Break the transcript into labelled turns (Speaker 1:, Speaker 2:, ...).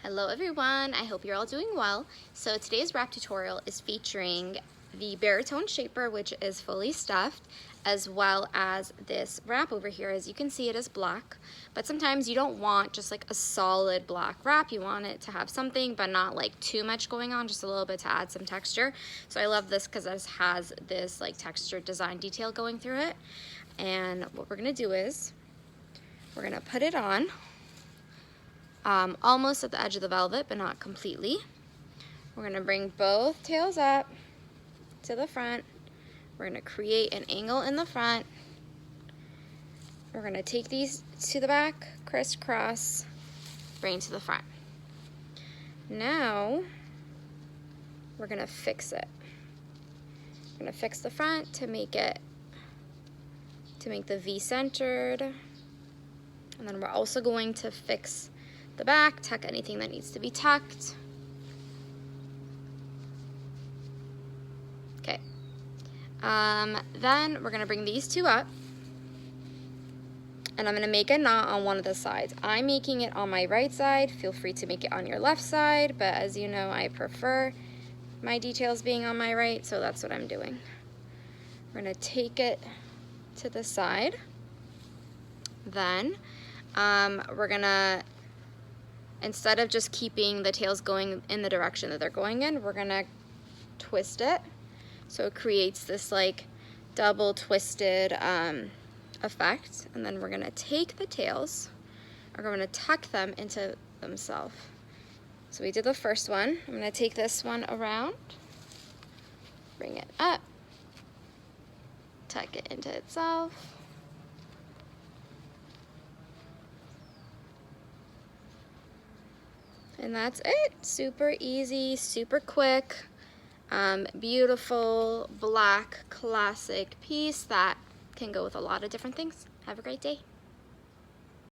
Speaker 1: Hello everyone, I hope you're all doing well. So today's wrap tutorial is featuring the baritone shaper, which is fully stuffed, as well as this wrap over here. As you can see, it is black, but sometimes you don't want just like a solid black wrap. You want it to have something, but not like too much going on, just a little bit to add some texture. So I love this because this has this like textured design detail going through it. And what we're gonna do is, we're gonna put it on almost at the edge of the velvet, but not completely. We're gonna bring both tails up to the front. We're gonna create an angle in the front. We're gonna take these to the back, crisscross, bring to the front. Now, we're gonna fix it. We're gonna fix the front to make the V centered. And then we're also going to fix the back, tuck anything that needs to be tucked. Okay. Then we're gonna bring these two up, and I'm gonna make a knot on one of the sides. I'm making it on my right side. Feel free to make it on your left side, but as you know, I prefer my details being on my right, so that's what I'm doing. We're gonna take it to the side. Then we're gonna, instead of just keeping the tails going in the direction that they're going in, we're gonna twist it. So it creates this like double twisted effect. And then we're gonna take the tails, we're gonna tuck them into themselves. So we did the first one. I'm gonna take this one around, bring it up, tuck it into itself. And that's it. Super easy, super quick, beautiful black classic piece that can go with a lot of different things. Have a great day.